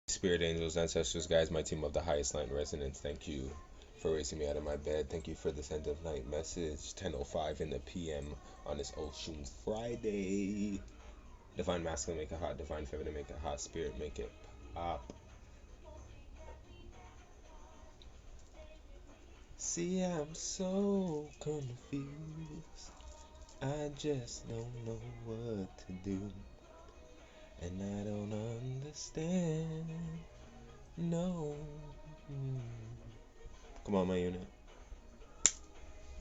Spirit angels, ancestors, guys, my team of the highest line resonance, thank you for raising me out of my bed. Thank you for this end of night message. 10:05 in the PM on this Ocean Friday. Divine masculine make it hot, divine feminine make it hot, spirit make it pop. See, I'm so confused. I just don't know what to do. And I don't understand. No. Mm. Come on, my unit.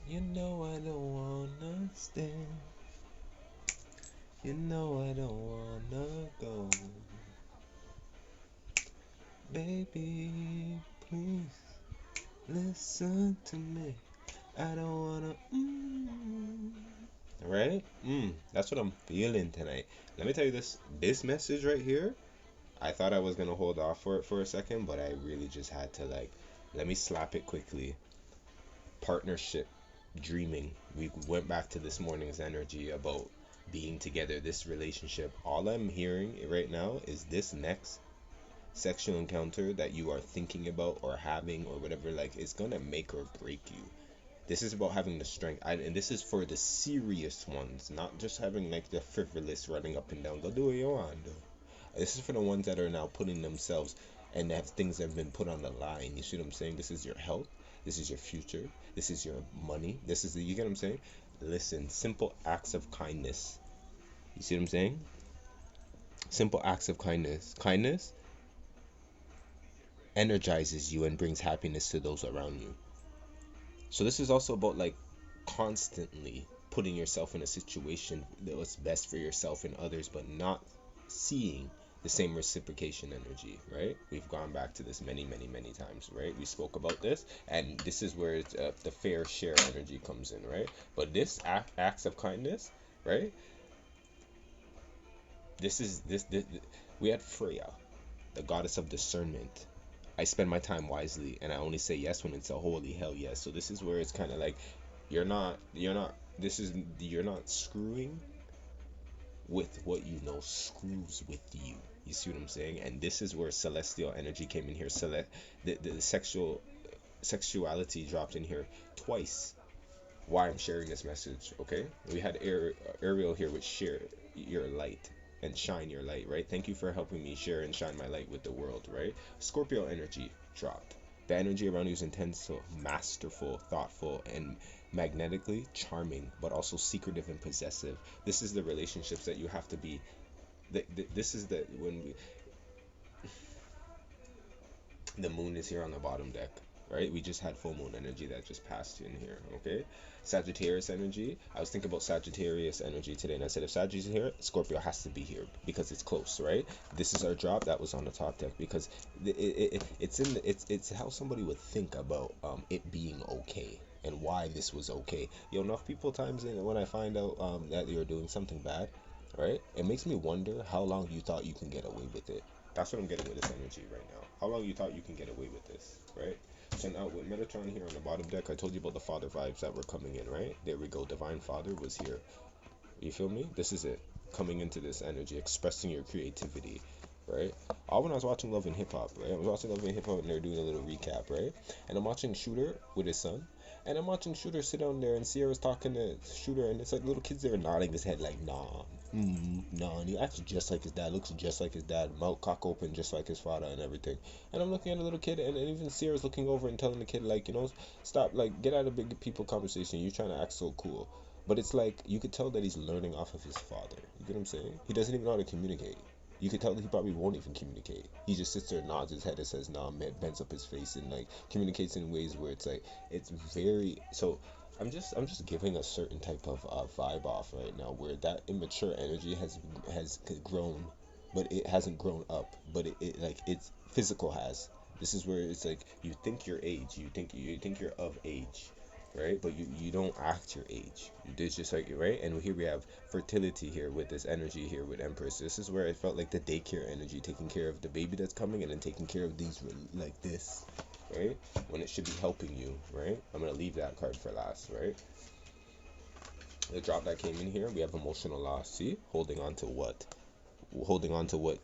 You know I don't wanna stay. You know I don't wanna go. Baby, please listen to me. I don't wanna. Right? That's what I'm feeling tonight. Let me tell you this. This message right here, I thought I was gonna hold off for it for a second, but I really just had to like, let me slap it quickly. Partnership, dreaming. We went back to this morning's energy about being together, this relationship. All I'm hearing right now is this next sexual encounter that you are thinking about or having or whatever, like it's gonna make or break you. This is about having the strength, and this is for the serious ones, not just having like the frivolous running up and down. Go do what you want. Do. This is for the ones that are now putting themselves and have things that have been put on the line. You see what I'm saying? This is your health. This is your future. This is your money. This is the, you get what I'm saying? Listen, simple acts of kindness. You see what I'm saying? Simple acts of kindness. Kindness energizes you and brings happiness to those around you. So this is also about like constantly putting yourself in a situation that was best for yourself and others, but not seeing the same reciprocation energy, right? We've gone back to this many, many, many times, right? We spoke about this, and this is where the fair share energy comes in, right? But this acts of kindness, right? This we had Freya, the goddess of discernment. I spend my time wisely, and I only say yes when it's a holy hell yes. So this is where it's kind of like you're not this is you're not screwing with what you know screws with you. You see what I'm saying? And this is where celestial energy came in here. The sexuality dropped in here twice. Why I'm sharing this message, okay? We had Ariel here with share your light and shine your light, right? Thank you for helping me share and shine my light with the world, right? Scorpio energy dropped. The energy around you is intense, so masterful, thoughtful, and magnetically charming, but also secretive and possessive. This is the relationships that you have to be. This is the when we, the moon is here on the bottom deck, right? We just had full moon energy that just passed in here, okay? Sagittarius energy. I was thinking about Sagittarius energy today, and I said if Sagittarius is here, Scorpio has to be here because it's close, right? This is our drop that was on the top deck because it's how somebody would think about it being okay and why this was okay. Enough people times when I find out that you're doing something bad, right? It makes me wonder how long you thought you can get away with it. That's what I'm getting with this energy right now. How long you thought you can get away with this, right? So now with Metatron here on the bottom deck, I told you about the father vibes that were coming in, right? There we go. Divine Father was here. You feel me? This is it. Coming into this energy, expressing your creativity, right? All when I was watching Love and Hip Hop, right? I was watching Love and Hip Hop and they're doing a little recap, right? And I'm watching Shooter with his son. And I'm watching Shooter sit down there and Sierra's talking to Shooter and it's like little kids there nodding his head like, nah, nah, and he acts just like his dad, looks just like his dad, mouth cock open just like his father and everything. And I'm looking at a little kid and even Sierra's looking over and telling the kid like, stop, like get out of big people conversation. You're trying to act so cool. But it's like you could tell that he's learning off of his father. You get what I'm saying? He doesn't even know how to communicate. You could tell that he probably won't even communicate. He just sits there, nods his head, and says, "Nah," bends up his face, and like communicates in ways where it's like it's very. So I'm just giving a certain type of vibe off right now, where that immature energy has grown, but it hasn't grown up. But it like it's physical has. This is where it's like you think your age, you think you're of age, right? But you don't act your age. It's just like right. And here we have fertility here with this energy here with Empress. This is where I felt like the daycare energy, taking care of the baby that's coming, and then taking care of these like this, right? When it should be helping you, right? I'm gonna leave that card for last, right? The drop that came in here, we have emotional loss. See, holding on to what? Holding on to what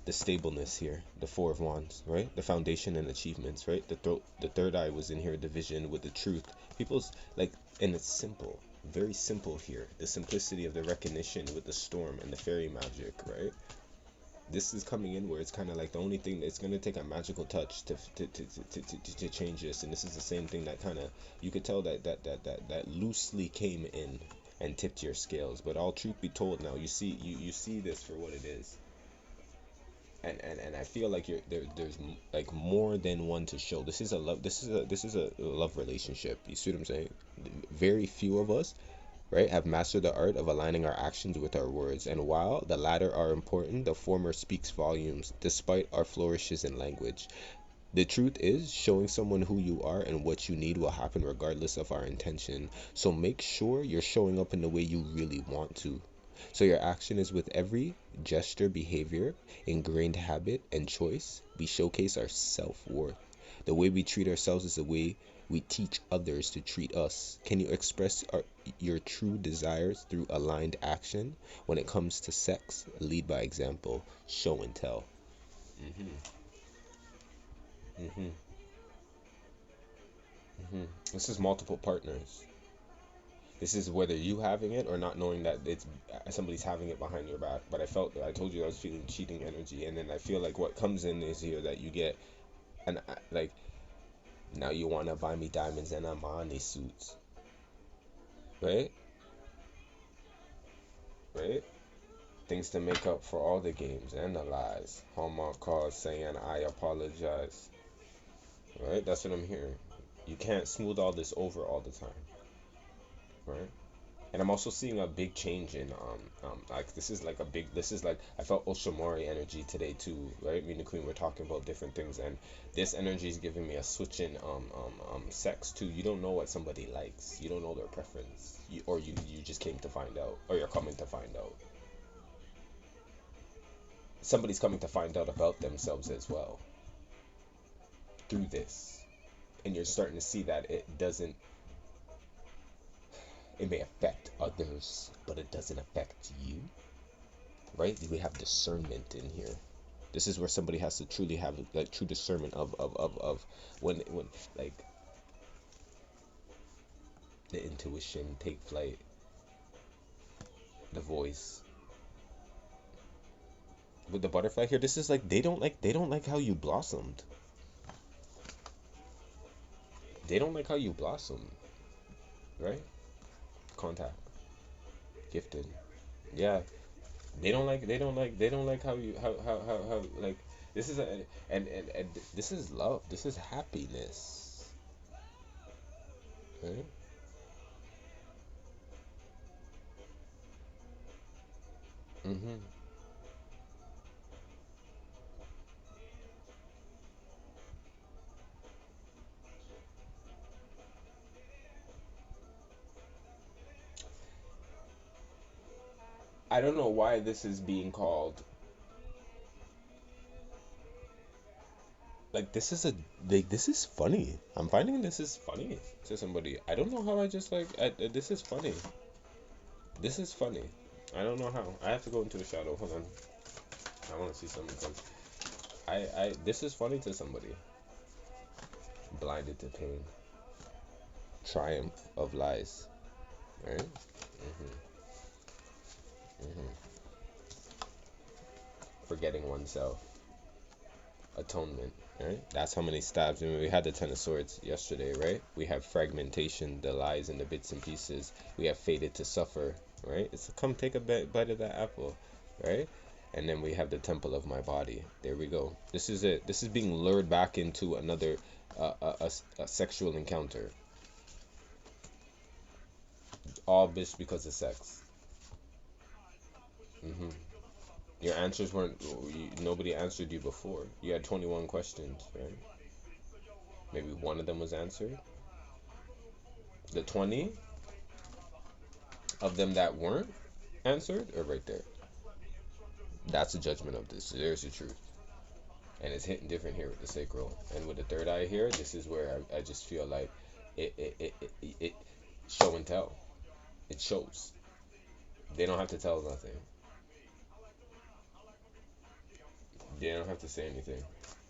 the stableness here, the Four of Wands, right? The foundation and achievements, right? The third eye was in here, the vision with the truth. People's like, and it's simple, very simple here. The simplicity of the recognition with the storm and the fairy magic, right? This is coming in where it's kind of like the only thing that's going to take a magical touch to change this, and this is the same thing that kind of, you could tell that loosely came in and tipped your scales. But all truth be told, now you see this for what it is, and I feel like there's like more than one to show. This is a love, this is a love relationship. You see what I'm saying? Very few of us, right, have mastered the art of aligning our actions with our words. And while the latter are important, the former speaks volumes despite our flourishes in language. The truth is, showing someone who you are and what you need will happen regardless of our intention. So make sure you're showing up in the way you really want to. So your action is with every gesture, behavior, ingrained habit, and choice. We showcase our self-worth. The way we treat ourselves is the way we teach others to treat us. Can you express your true desires through aligned action? When it comes to sex, lead by example, show and tell. hmm hmm This is multiple partners. This is whether you having it or not knowing that it's somebody's having it behind your back. But I told you I was feeling cheating energy, and then I feel like what comes in is here that you get, and like, now you want to buy me diamonds and Armani suits, right? Right? Things to make up for all the games and the lies. Hallmark cards saying I apologize. Right? That's what I'm hearing. You can't smooth all this over all the time, right? And I'm also seeing a big change in like, this is like a big, this is like, I felt Oshamori energy today too, right? Me and the Queen were talking about different things, and this energy is giving me a switch in sex too. You don't know what somebody likes, you don't know their preference, you just came to find out, or you're coming to find out. Somebody's coming to find out about themselves as well through this, and you're starting to see that it doesn't, it may affect others, but it doesn't affect you, right? We have discernment in here. This is where somebody has to truly have like true discernment of when like the intuition take flight, the voice. With the butterfly here, this is like they don't like how you blossomed. They don't like how you blossomed, right? Contact, gifted. Yeah, they don't like how like, this is a, and this is love. This is happiness, right? hmm I don't know why this is being called like, this is a, like, this is funny. I'm finding this is funny to somebody. I don't know how. I just like, this is funny. This is funny. I don't know how. I have to go into the shadow. Hold on. I want to see something come. This is funny to somebody. Blinded to pain. Triumph of lies. Right? hmm Forgetting oneself. Atonement. Right? That's how many stabs. I mean, we had the Ten of Swords yesterday, right? We have fragmentation, the lies and the bits and pieces. We have fated to suffer, right? It's come take a bite of that apple, right? And then we have the temple of my body. There we go. This is it. This is being lured back into another a sexual encounter. All bitch because of sex. hmm Your answers weren't. Nobody answered you before. You had 21 questions, right? Maybe one of them was answered. The 20 of them that weren't answered are right there. That's the judgment of this. There's the truth. And it's hitting different here with the sacral. And with the third eye here, this is where I just feel like it show and tell. It shows. They don't have to tell nothing. You don't have to say anything.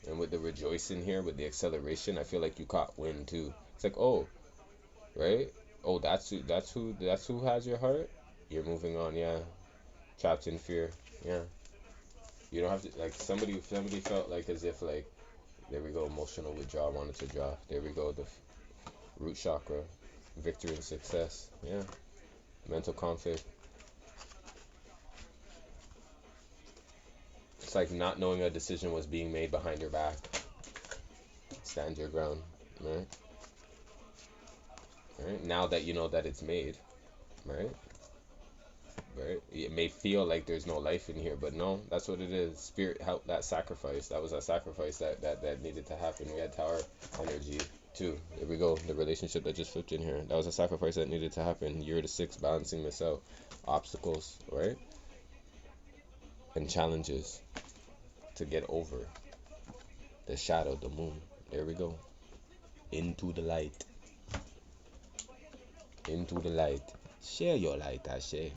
And with the rejoicing here, with the acceleration, I feel like you caught wind too. It's like, oh, right? Oh, that's who has your heart. You're moving on, yeah. Trapped in fear, yeah. You don't have to like somebody felt like as if like there we go, emotional withdrawal, wanted to draw. There we go, the root chakra, victory and success, yeah. Mental conflict. It's like not knowing a decision was being made behind your back. Stand your ground, right? Right. Now that you know that it's made, right? Right? It may feel like there's no life in here, but no, that's what it is. Spirit helped that sacrifice. That was a sacrifice that needed to happen. We had tower energy too. There we go. The relationship that just flipped in here. That was a sacrifice that needed to happen. Year to 6, balancing this out. Obstacles, right? And challenges to get over. The shadow, the moon. There we go. Into the light. Into the light. Share your light, Ashe.